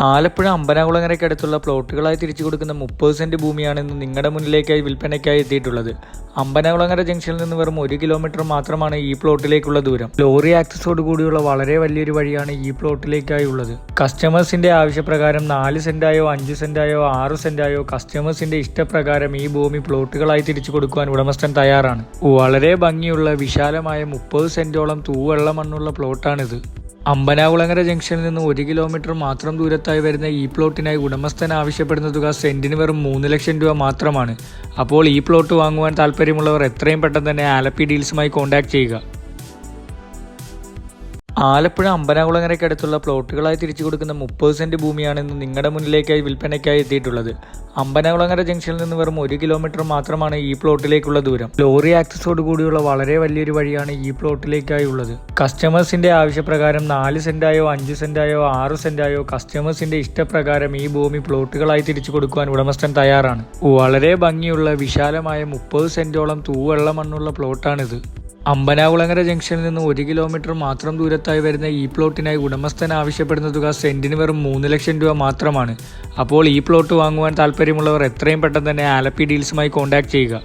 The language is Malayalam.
ആലപ്പുഴ അമ്പനാകുളങ്ങരയ്ക്കടുത്തുള്ള പ്ലോട്ടുകളായി തിരിച്ചു കൊടുക്കുന്ന 30 സെന്റ് ഭൂമിയാണ് ഇന്ന് നിങ്ങളുടെ മുന്നിലേക്കായി വിൽപ്പനയ്ക്കായി എത്തിയിട്ടുള്ളത്. അമ്പനാകുളങ്ങര ജംഗ്ഷനിൽ നിന്ന് വെറും 1 കിലോമീറ്റർ മാത്രമാണ് ഈ പ്ലോട്ടിലേക്കുള്ള ദൂരം. ലോറി ആക്സസോട് കൂടിയുള്ള വളരെ വലിയൊരു വഴിയാണ് ഈ പ്ലോട്ടിലേക്കായി ഉള്ളത്. കസ്റ്റമേഴ്സിന്റെ ആവശ്യപ്രകാരം 4 സെന്റായോ 5 സെന്റായോ 6 സെന്റായോ കസ്റ്റമേഴ്സിന്റെ ഇഷ്ടപ്രകാരം ഈ ഭൂമി പ്ലോട്ടുകളായി തിരിച്ചു കൊടുക്കുവാൻ ഉടമസ്ഥൻ തയ്യാറാണ്. വളരെ ഭംഗിയുള്ള വിശാലമായ 30 സെന്റോളം തൂവെള്ള മണ്ണുള്ള പ്ലോട്ടാണിത്. അമ്പനാകുളങ്ങര ജംഗ്ഷനിൽ നിന്ന് 1 കിലോമീറ്റർ മാത്രം ദൂരത്തായി വരുന്ന ഈ പ്ലോട്ടിനായി ഉടമസ്ഥൻ ആവശ്യപ്പെടുന്ന തുക സെന്റിന് വെറും 3 ലക്ഷം രൂപ മാത്രമാണ്. അപ്പോൾ ഈ പ്ലോട്ട് വാങ്ങുവാൻ താല്പര്യമുള്ളവർ എത്രയും പെട്ടെന്ന് തന്നെ ആലപ്പി ഡീൽസുമായി കോൺടാക്ട് ചെയ്യുക. ആലപ്പുഴ അമ്പനാകുളങ്ങരയ്ക്കടുത്തുള്ള പ്ലോട്ടുകളായി തിരിച്ചു കൊടുക്കുന്ന 30 സെന്റ് ഭൂമിയാണ് ഇന്ന് നിങ്ങളുടെ മുന്നിലേക്കായി വിൽപ്പനയ്ക്കായി എത്തിയിട്ടുള്ളത്. അമ്പനാകുളങ്ങര ജംഗ്ഷനിൽ നിന്ന് വെറും 1 കിലോമീറ്റർ മാത്രമാണ് ഈ പ്ലോട്ടിലേക്കുള്ള ദൂരം. ലോറി ആക്സസോട് കൂടിയുള്ള വളരെ വലിയൊരു വഴിയാണ് ഈ പ്ലോട്ടിലേക്കായി ഉള്ളത്. കസ്റ്റമേഴ്സിന്റെ ആവശ്യപ്രകാരം 4 സെന്റായോ 5 സെന്റായോ 6 സെന്റായോ കസ്റ്റമേഴ്സിന്റെ ഇഷ്ടപ്രകാരം ഈ ഭൂമി പ്ലോട്ടുകളായി തിരിച്ചു കൊടുക്കുവാൻ ഉടമസ്ഥൻ തയ്യാറാണ്. വളരെ ഭംഗിയുള്ള വിശാലമായ 30 സെന്റോളം തൂവെള്ള മണ്ണുള്ള പ്ലോട്ടാണിത്. അമ്പനാകുളങ്ങര ജംഗ്ഷനിൽ നിന്ന് 1 കിലോമീറ്റർ മാത്രം ദൂരത്തായി വരുന്ന ഈ പ്ലോട്ടിനായി ഉടമസ്ഥൻ ആവശ്യപ്പെടുന്ന തുക സെന്റിന് വെറും 3 ലക്ഷം രൂപ മാത്രമാണ്. അപ്പോൾ ഈ പ്ലോട്ട് വാങ്ങുവാൻ താല്പര്യമുള്ളവർ എത്രയും പെട്ടെന്ന് തന്നെ ആലപ്പി ഡീൽസുമായി കോൺടാക്ട് ചെയ്യുക.